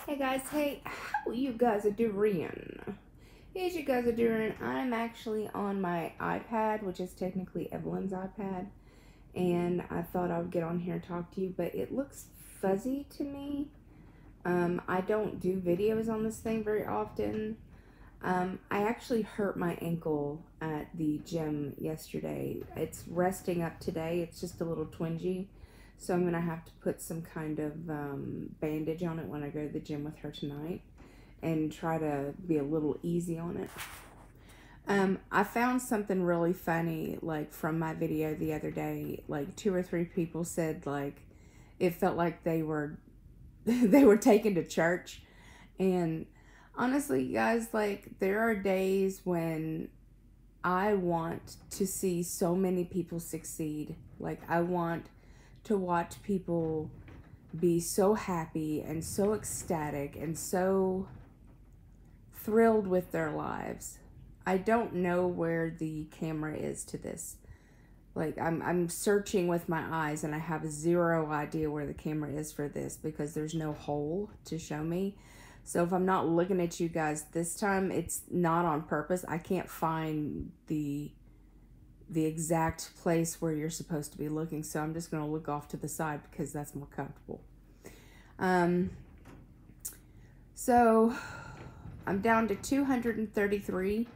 Hey guys, hey, how you guys are doing? Yes, you guys are doing. I'm actually on my iPad, which is technically Evelyn's iPad, and I thought I would get on here and talk to you, but it looks fuzzy to me. I don't do videos on this thing very often. I actually hurt my ankle at the gym yesterday. It's resting up today. It's just a little twingy. So I'm going to have to put some kind of bandage on it when I go to the gym with her tonight and try to be a little easy on it. I found something really funny, like from my video the other day. Like 2 or 3 people said like it felt like they were they were taken to church. And honestly, guys, like there are days when I want to see so many people succeed. Like I want to watch people be so happy and so ecstatic and so thrilled with their lives. I don't know where the camera is to this. Like I'm searching with my eyes and I have zero idea where the camera is for this because there's no hole to show me. So if I'm not looking at you guys this time, it's not on purpose. I can't find the exact place where you're supposed to be looking, so I'm just going to look off to the side because that's more comfortable. So I'm down to 233.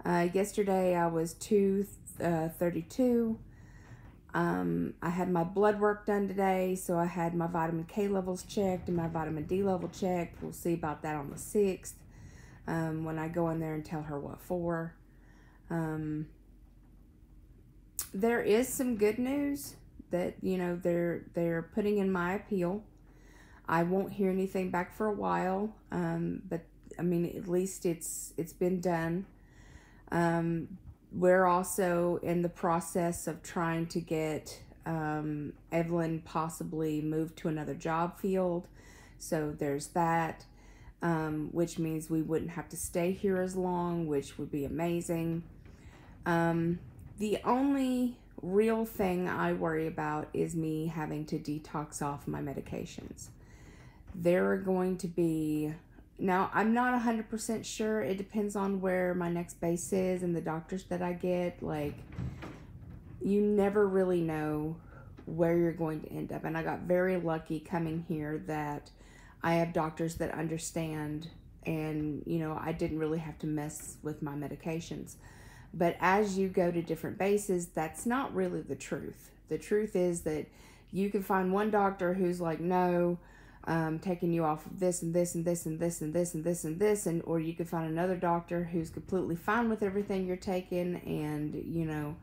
Yesterday I was 232. I had my blood work done today, so I had my vitamin K levels checked and my vitamin D level checked. We'll see about that on the 6th when I go in there and tell her what for. There is some good news that, you know, they're putting in my appeal. I won't hear anything back for a while, but I mean, at least it's been done. We're also in the process of trying to get Evelyn possibly moved to another job field. So there's that, which means we wouldn't have to stay here as long, which would be amazing. The only real thing I worry about is me having to detox off my medications. There are going to be, now I'm not 100% sure. It depends on where my next base is and the doctors that I get. Like, you never really know where you're going to end up. And I got very lucky coming here that I have doctors that understand, and, you know, I didn't really have to mess with my medications. But as you go to different bases, that's not really the truth. The truth is that you can find one doctor who's like, no, taking you off of this and this and this and this and this and this and this, and or you can find another doctor who's completely fine with everything you're taking. And, you know,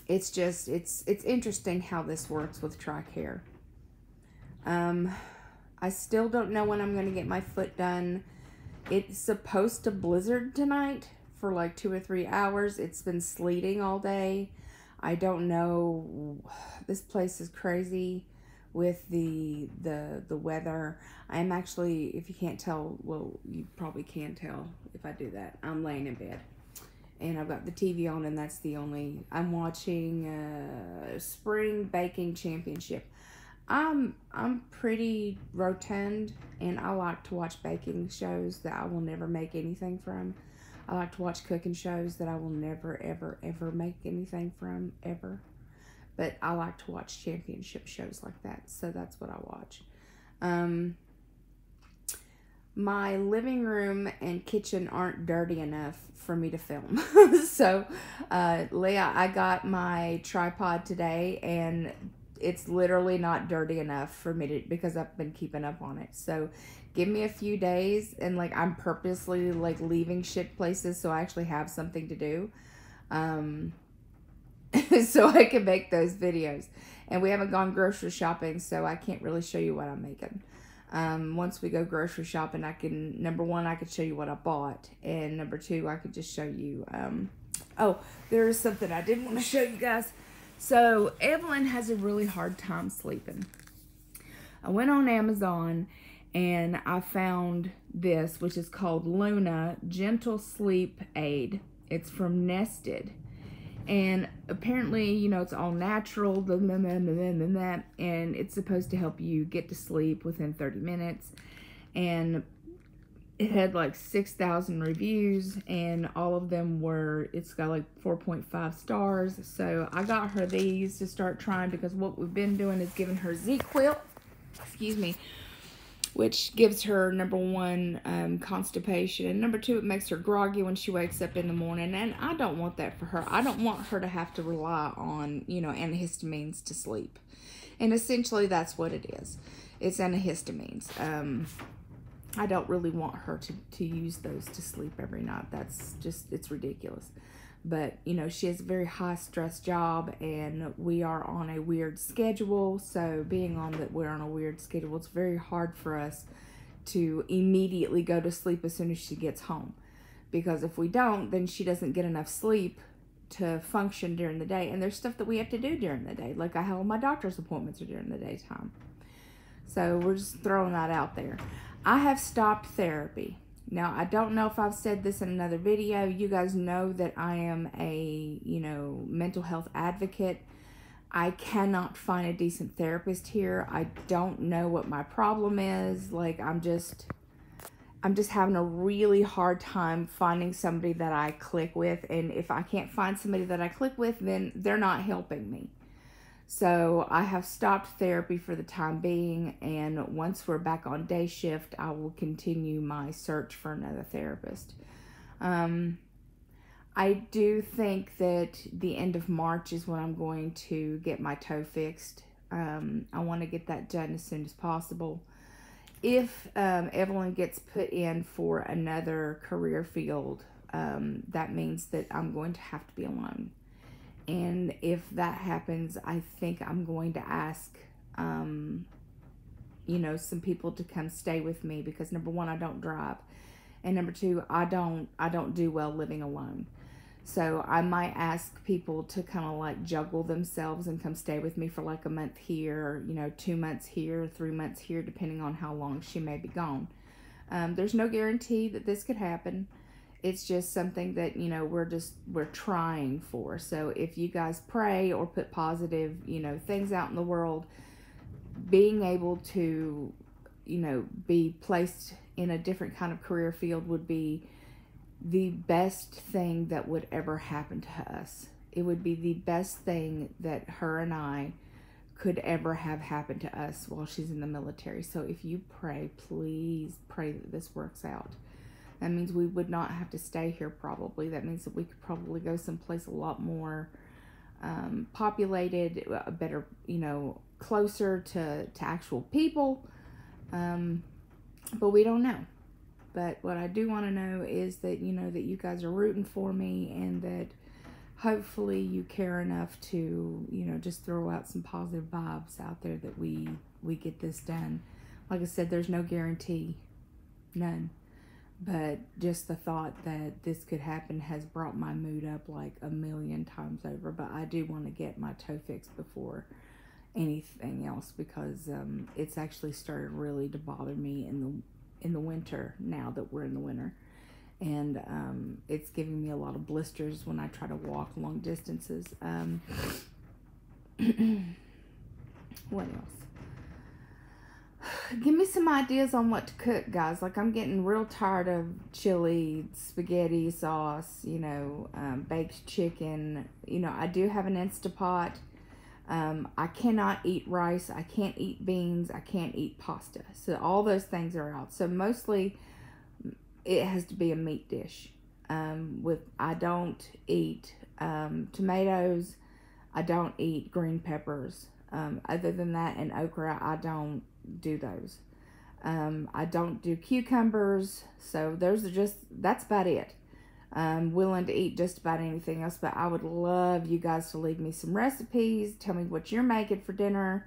it's just, it's interesting how this works with TRICARE. I still don't know when I'm going to get my foot done. It's supposed to blizzard tonight for like 2 or 3 hours. It's been sleeting all day. I don't know. This place is crazy with the weather. I'm actually, if you can't tell, well, you probably can tell if I do that. I'm laying in bed and I've got the TV on, and that's the only, I'm watching Spring Baking Championship. I'm pretty rotund, and I like to watch baking shows that I will never make anything from. I like to watch cooking shows that I will never, ever, ever make anything from, ever. But I like to watch championship shows like that, so that's what I watch. My living room and kitchen aren't dirty enough for me to film. So, Leah, I got my tripod today, and it's literally not dirty enough for me to, because I've been keeping up on it. So give me a few days, and like I'm purposely like leaving shit places so I actually have something to do, so I can make those videos. And we haven't gone grocery shopping, so I can't really show you what I'm making. Once we go grocery shopping, I can, number one, I could show you what I bought, and number two, I could just show you, oh, there is something I did want to show you guys. So Evelyn has a really hard time sleeping. I went on Amazon and I found this, which is called Luna Gentle Sleep Aid. It's from Nested. And apparently, you know, it's all natural, and it's supposed to help you get to sleep within 30 minutes. And it had like 6,000 reviews, and all of them were, it's got like 4.5 stars. So I got her these to start trying, because what we've been doing is giving her ZzzQuil, excuse me, which gives her, number one, constipation, and number two, it makes her groggy when she wakes up in the morning, and I don't want that for her. I don't want her to have to rely on, you know, antihistamines to sleep. And essentially that's what it is. It's antihistamines. I don't really want her to use those to sleep every night. That's just, it's ridiculous. But, you know, she has a very high stress job, and we are on a weird schedule. So being on that we're on a weird schedule, it's very hard for us to immediately go to sleep as soon as she gets home. Because if we don't, then she doesn't get enough sleep to function during the day. And there's stuff that we have to do during the day. Like all my doctor's appointments are during the daytime. So we're just throwing that out there. I have stopped therapy. Now, I don't know if I've said this in another video. You guys know that I am a, you know, mental health advocate. I cannot find a decent therapist here. I don't know what my problem is. Like, I'm just having a really hard time finding somebody that I click with. And if I can't find somebody that I click with, then they're not helping me. So I have stopped therapy for the time being, and once we're back on day shift, I will continue my search for another therapist. I do think that the end of March is when I'm going to get my toe fixed. I want to get that done as soon as possible. If Evelyn gets put in for another career field, that means that I'm going to have to be alone. And if that happens, I think I'm going to ask, you know, some people to come stay with me, because number one, I don't drive, and number two, I don't do well living alone. So I might ask people to kind of like juggle themselves and come stay with me for like a month here, you know, 2 months here, 3 months here, depending on how long she may be gone. There's no guarantee that this could happen. It's just something that, you know, we're trying for. So if you guys pray or put positive, you know, things out in the world, being able to, you know, be placed in a different kind of career field would be the best thing that would ever happen to us. It would be the best thing that her and I could ever have happened to us while she's in the military. So if you pray, please pray that this works out. That means we would not have to stay here probably. That means that we could probably go someplace a lot more populated, better, you know, closer to actual people. But we don't know. But what I do want to know is that, you know, that you guys are rooting for me, and that hopefully you care enough to, you know, just throw out some positive vibes out there that we get this done. Like I said, there's no guarantee. None. But just the thought that this could happen has brought my mood up like a million times over. But I do want to get my toe fixed before anything else, because it's actually started really to bother me in the winter, now that we're in the winter. And it's giving me a lot of blisters when I try to walk long distances. What else? Give me some ideas on what to cook, guys. Like, I'm getting real tired of chili, spaghetti sauce, you know, baked chicken. You know, I do have an Instapot. I cannot eat rice. I can't eat beans. I can't eat pasta. So all those things are out. So mostly it has to be a meat dish. I don't eat tomatoes. I don't eat green peppers. Other than that, and okra, I don't do those. I don't do cucumbers. So that's about it. I'm willing to eat just about anything else, but I would love you guys to leave me some recipes. Tell me what you're making for dinner.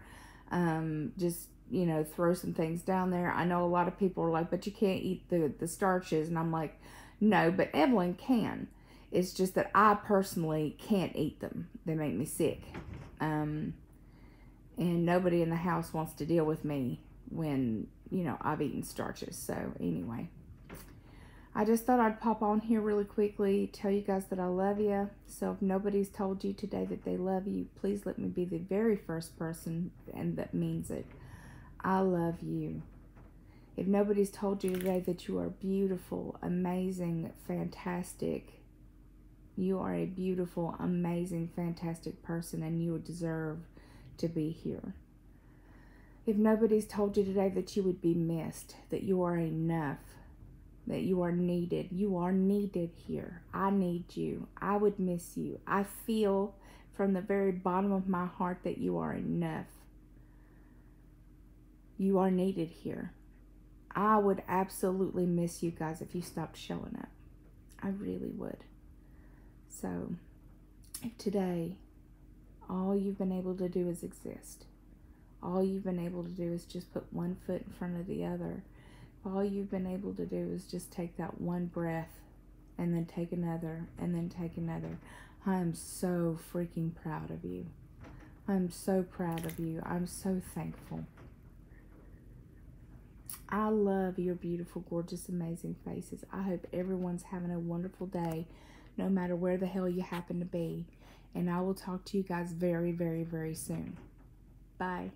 Just, you know, throw some things down there. I know a lot of people are like, but you can't eat the starches. And I'm like, no, but Evelyn can. It's just that I personally can't eat them. They make me sick. And nobody in the house wants to deal with me when, you know, I've eaten starches. So anyway. I just thought I'd pop on here really quickly, tell you guys that I love you. So if nobody's told you today that they love you, please let me be the very first person and that means it. I love you. If nobody's told you today that you are beautiful, amazing, fantastic, you are a beautiful, amazing, fantastic person and you deserve to be here. If nobody's told you today that you would be missed, that you are enough, that you are needed here. I need you. I would miss you. I feel from the very bottom of my heart that you are enough. You are needed here. I would absolutely miss you guys if you stopped showing up. I really would. So, if today all you've been able to do is exist, all you've been able to do is just put one foot in front of the other, all you've been able to do is just take that one breath and then take another and then take another. I am so freaking proud of you. I'm so proud of you. I'm so thankful. I love your beautiful, gorgeous, amazing faces. I hope everyone's having a wonderful day, no matter where the hell you happen to be. And I will talk to you guys very, very, very soon. Bye.